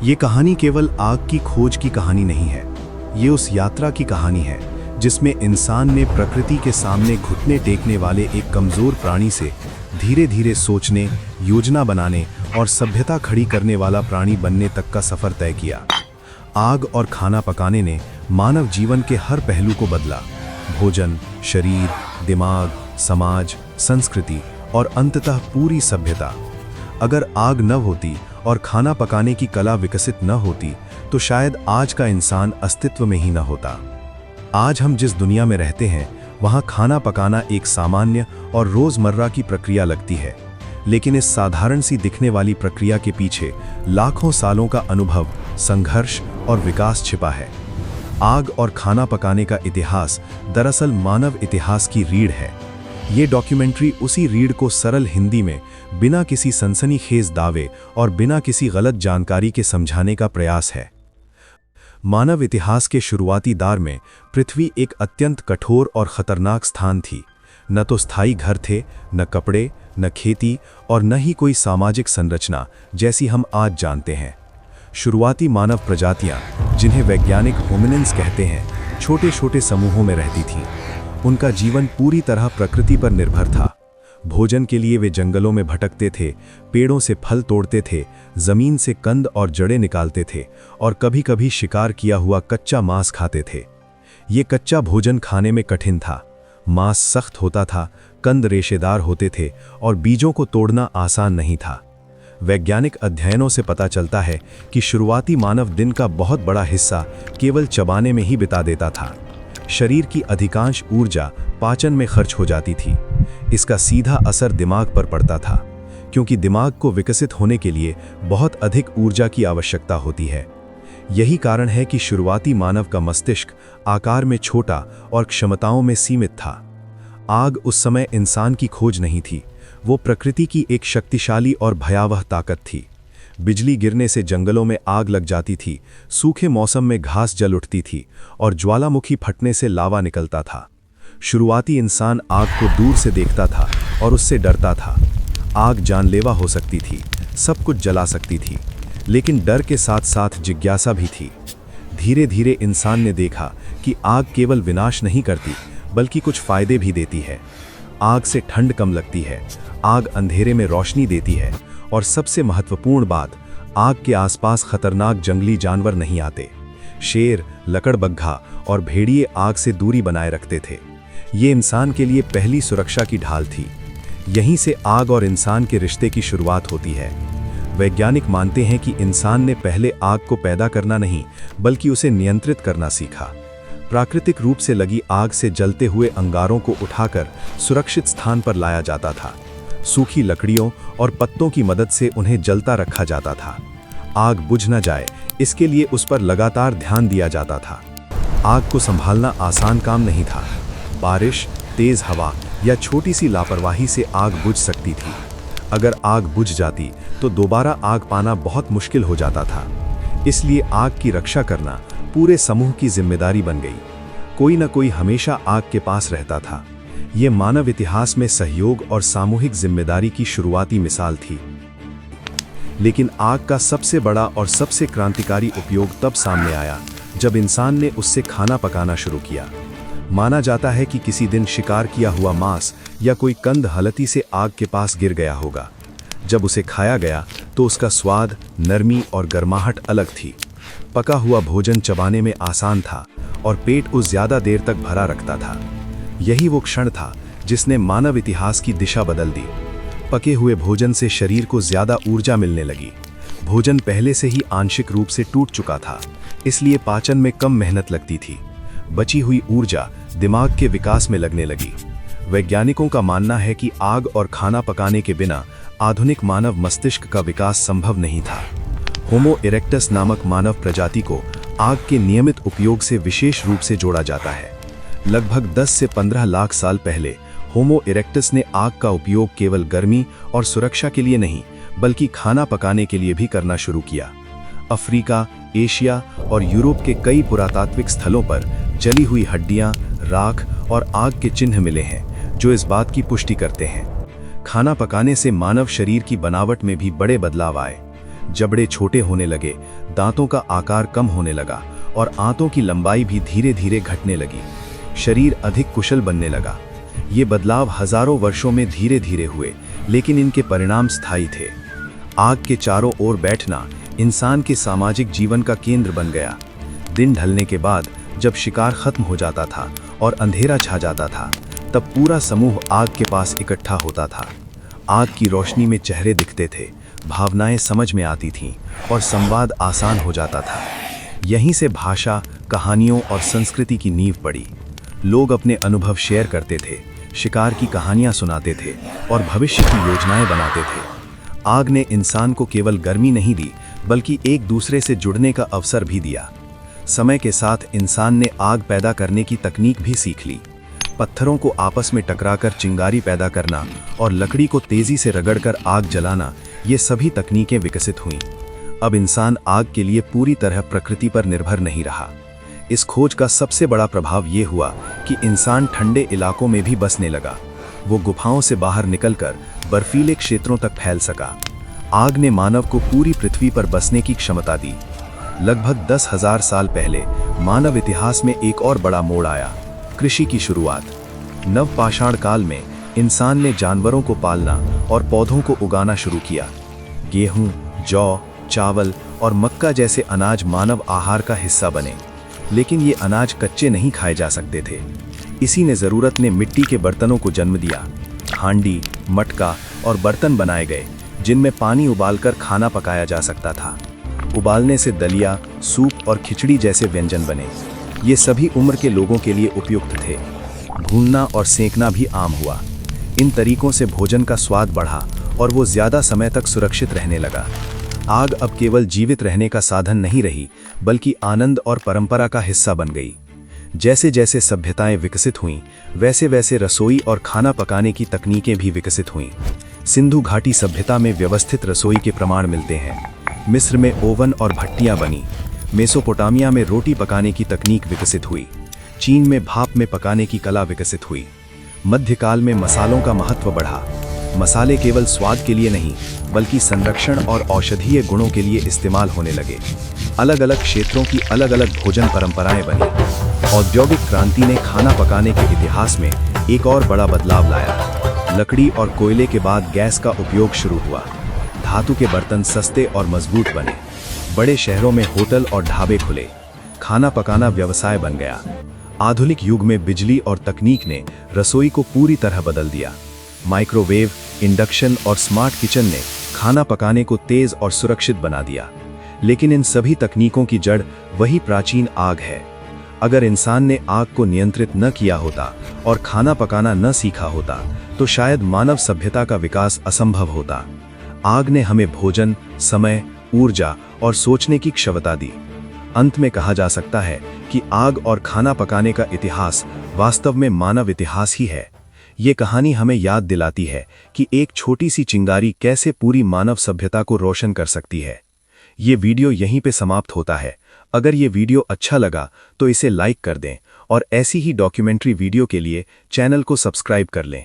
ये कहानी केवल आग की खोज की कहानी नहीं है, ये उस यात्रा की कहानी है जिसमें इंसान ने प्रकृति के सामने घुटने टेकने वाले एक कमज़ोर प्राणी से धीरे धीरे सोचने, योजना बनाने और सभ्यता खड़ी करने वाला प्राणी बनने तक का सफ़र तय किया। आग और खाना पकाने ने मानव जीवन के हर पहलू को बदला। भोजन, शरीर, दिमाग, समाज, संस्कृति और अंततः पूरी सभ्यता। अगर आग न होती और खाना पकाने की कला विकसित न होती तो शायद आज का इंसान अस्तित्व में ही न होता। आज हम जिस दुनिया में रहते हैं वहाँ खाना पकाना एक सामान्य और रोज़मर्रा की प्रक्रिया लगती है, लेकिन इस साधारण सी दिखने वाली प्रक्रिया के पीछे लाखों सालों का अनुभव, संघर्ष और विकास छिपा है। आग और खाना पकाने का इतिहास दरअसल मानव इतिहास की रीढ़ है। ये डॉक्यूमेंट्री उसी रीढ़ को सरल हिंदी में बिना किसी सनसनीखेज दावे और बिना किसी गलत जानकारी के समझाने का प्रयास है। मानव इतिहास के शुरुआती दौर में पृथ्वी एक अत्यंत कठोर और खतरनाक स्थान थी। न तो स्थायी घर थे, न कपड़े, न खेती और न ही कोई सामाजिक संरचना जैसी हम आज जानते हैं। शुरुआती मानव प्रजातियां, जिन्हें वैज्ञानिक होमिनिन्स कहते हैं, छोटे छोटे समूहों में रहती थीं। उनका जीवन पूरी तरह प्रकृति पर निर्भर था। भोजन के लिए वे जंगलों में भटकते थे, पेड़ों से फल तोड़ते थे, जमीन से कंद और जड़ें निकालते थे और कभी-कभी शिकार किया हुआ कच्चा मांस खाते थे। ये कच्चा भोजन खाने में कठिन था। मांस सख्त होता था, कंद रेशेदार होते थे और बीजों को तोड़ना आसान नहीं था। वैज्ञानिक अध्ययनों से पता चलता है कि शुरुआती मानव दिन का बहुत बड़ा हिस्सा केवल चबाने में ही बिता देता था। शरीर की अधिकांश ऊर्जा पाचन में खर्च हो जाती थी। इसका सीधा असर दिमाग पर पड़ता था, क्योंकि दिमाग को विकसित होने के लिए बहुत अधिक ऊर्जा की आवश्यकता होती है। यही कारण है कि शुरुआती मानव का मस्तिष्क आकार में छोटा और क्षमताओं में सीमित था। आग उस समय इंसान की खोज नहीं थी, वो प्रकृति की एक शक्तिशाली और भयावह ताकत थी। बिजली गिरने से जंगलों में आग लग जाती थी, सूखे मौसम में घास जल उठती थी और ज्वालामुखी फटने से लावा निकलता था। शुरुआती इंसान आग को दूर से देखता था और उससे डरता था। आग जानलेवा हो सकती थी, सब कुछ जला सकती थी, लेकिन डर के साथ साथ जिज्ञासा भी थी। धीरे धीरे इंसान ने देखा कि आग केवल विनाश नहीं करती, बल्कि कुछ फायदे भी देती है। आग से ठंड कम लगती है, आग अंधेरे में रोशनी देती है और सबसे महत्वपूर्ण बात, आग के आसपास खतरनाक जंगली जानवर नहीं आते। शेर, लकड़बग्घा और भेड़िए आग से दूरी बनाए रखते थे। ये इंसान के लिए पहली सुरक्षा की ढाल थी। यहीं से आग और इंसान के रिश्ते की शुरुआत होती है। वैज्ञानिक मानते हैं कि इंसान ने पहले आग को पैदा करना नहीं, बल्कि उसे नियंत्रित करना सीखा। प्राकृतिक रूप से लगी आग से जलते हुए अंगारों को उठाकर सुरक्षित स्थान पर लाया जाता था। सूखी लकड़ियों और पत्तों की मदद से उन्हें जलता रखा जाता था। आग बुझ न जाए, इसके लिए उस पर लगातार ध्यान दिया जाता था। आग को संभालना आसान काम नहीं था। बारिश, तेज हवा या छोटी सी लापरवाही से आग बुझ सकती थी। अगर आग बुझ जाती तो दोबारा आग पाना बहुत मुश्किल हो जाता था। इसलिए आग की रक्षा करना पूरे समूह की जिम्मेदारी बन गई। कोई न कोई हमेशा आग के पास रहता था। ये मानव इतिहास में सहयोग और सामूहिक जिम्मेदारी की शुरुआती मिसाल थी। लेकिन आग का सबसे बड़ा और सबसे क्रांतिकारी उपयोग तब सामने आया जब इंसान ने उससे खाना पकाना शुरू किया। माना जाता है कि किसी दिन शिकार किया हुआ मांस या कोई कंद हलती से आग के पास गिर गया होगा। जब उसे खाया गया तो उसका स्वाद, नरमी और गर्माहट अलग थी। पका हुआ भोजन चबाने में आसान था और पेट को ज्यादा देर तक भरा रखता था। यही वो क्षण था जिसने मानव इतिहास की दिशा बदल दी। पके हुए भोजन से शरीर को ज्यादा ऊर्जा मिलने लगी। भोजन पहले से ही आंशिक रूप से टूट चुका था, इसलिए पाचन में कम मेहनत लगती थी। बची हुई ऊर्जा दिमाग के विकास में लगने लगी। वैज्ञानिकों का मानना है कि आग और खाना पकाने के बिना आधुनिक मानव मस्तिष्क का विकास संभव नहीं था। होमो इरेक्टस नामक मानव प्रजाति को आग के नियमित उपयोग से विशेष रूप से जोड़ा जाता है। लगभग 10 से 15 लाख साल पहले होमो इरेक्टस ने आग का उपयोग केवल गर्मी और सुरक्षा के लिए नहीं, बल्कि खाना पकाने के लिए भी करना शुरू किया। अफ्रीका, एशिया और यूरोप के कई पुरातात्विक स्थलों पर जली हुई हड्डियां, राख और आग के चिन्ह मिले हैं, जो इस बात की पुष्टि करते हैं। खाना पकाने से मानव शरीर की बनावट में भी बड़े बदलाव आए। जबड़े छोटे होने लगे, दांतों का आकार कम होने लगा और आंतों की लंबाई भी धीरे धीरे घटने लगी। शरीर अधिक कुशल बनने लगा। ये बदलाव हजारों वर्षों में धीरे धीरे हुए, लेकिन इनके परिणाम स्थायी थे। आग के चारों ओर बैठना इंसान के सामाजिक जीवन का केंद्र बन गया। दिन ढलने के बाद जब शिकार खत्म हो जाता था और अंधेरा छा जाता था, तब पूरा समूह आग के पास इकट्ठा होता था। आग की रोशनी में चेहरे दिखते थे, भावनाएं समझ में आती थीं और संवाद आसान हो जाता था। यहीं से भाषा, कहानियों और संस्कृति की नींव पड़ी। लोग अपने अनुभव शेयर करते थे, शिकार की कहानियां सुनाते थे और भविष्य की योजनाएं बनाते थे। आग ने इंसान को केवल गर्मी नहीं दी, बल्कि एक दूसरे से जुड़ने का अवसर भी दिया। समय के साथ इंसान ने आग पैदा करने की तकनीक भी सीख ली। पत्थरों को आपस में टकराकर चिंगारी पैदा करना और लकड़ी को तेजी से रगड़कर आग जलाना, ये सभी तकनीकें विकसित हुईं। अब इंसान आग के लिए पूरी तरह प्रकृति पर निर्भर नहीं रहा। इस खोज का सबसे बड़ा प्रभाव ये हुआ कि इंसान ठंडे इलाकों में भी बसने लगा। वो गुफाओं से बाहर निकलकर बर्फीले क्षेत्रों तक फैल सका। आग ने मानव को पूरी पृथ्वी पर बसने की क्षमता दी। लगभग 10,000 साल पहले मानव इतिहास में एक और बड़ा मोड़ आया, कृषि की शुरुआत। नवपाषाण काल में इंसान ने जानवरों को पालना और पौधों को उगाना शुरू किया। गेहूं, जौ, चावल और मक्का जैसे अनाज मानव आहार का हिस्सा बने, लेकिन ये अनाज कच्चे नहीं खाए जा सकते थे। इसी ने ज़रूरत ने मिट्टी के बर्तनों को जन्म दिया। हांडी, मटका और बर्तन बनाए गए, जिनमें पानी उबालकर खाना पकाया जा सकता था। उबालने से दलिया, सूप और खिचड़ी जैसे व्यंजन बने। ये सभी उम्र के लोगों के लिए उपयुक्त थे। भूनना और सेंकना भी आम हुआ। इन तरीकों से भोजन का स्वाद बढ़ा और वो ज़्यादा समय तक सुरक्षित रहने लगा। आग अब केवल जीवित रहने का साधन नहीं रही, बल्कि आनंद और परंपरा का हिस्सा बन गई। जैसे जैसे सभ्यताएं विकसित हुईं, वैसे वैसे रसोई और खाना पकाने की तकनीकें भी विकसित हुईं। सिंधु घाटी सभ्यता में व्यवस्थित रसोई के प्रमाण मिलते हैं। मिस्र में ओवन और भट्टियां बनी। मेसोपोटामिया में रोटी पकाने की तकनीक विकसित हुई। चीन में भाप में पकाने की कला विकसित हुई। मध्यकाल में मसालों का महत्व बढ़ा। मसाले केवल स्वाद के लिए नहीं, बल्कि संरक्षण और औषधीय गुणों के लिए इस्तेमाल होने लगे। अलग अलग क्षेत्रों की अलग अलग भोजन परंपराएं बनी। औद्योगिक क्रांति ने खाना पकाने के इतिहास में एक और बड़ा बदलाव लाया। लकड़ी और कोयले के बाद गैस का उपयोग शुरू हुआ। धातु के बर्तन सस्ते और मजबूत बने। बड़े शहरों में होटल और ढाबे खुले। खाना पकाना व्यवसाय बन गया। आधुनिक युग में बिजली और तकनीक ने रसोई को पूरी तरह बदल दिया। माइक्रोवेव, इंडक्शन और स्मार्ट किचन ने खाना पकाने को तेज और सुरक्षित बना दिया। लेकिन इन सभी तकनीकों की जड़ वही प्राचीन आग है। अगर इंसान ने आग को नियंत्रित न किया होता और खाना पकाना न सीखा होता, तो शायद मानव सभ्यता का विकास असंभव होता। आग ने हमें भोजन, समय, ऊर्जा और सोचने की क्षमता दी। अंत में कहा जा सकता है कि आग और खाना पकाने का इतिहास वास्तव में मानव इतिहास ही है। ये कहानी हमें याद दिलाती है कि एक छोटी सी चिंगारी कैसे पूरी मानव सभ्यता को रोशन कर सकती है। ये वीडियो यहीं पे समाप्त होता है। अगर ये वीडियो अच्छा लगा तो इसे लाइक कर दें और ऐसी ही डॉक्यूमेंट्री वीडियो के लिए चैनल को सब्सक्राइब कर लें।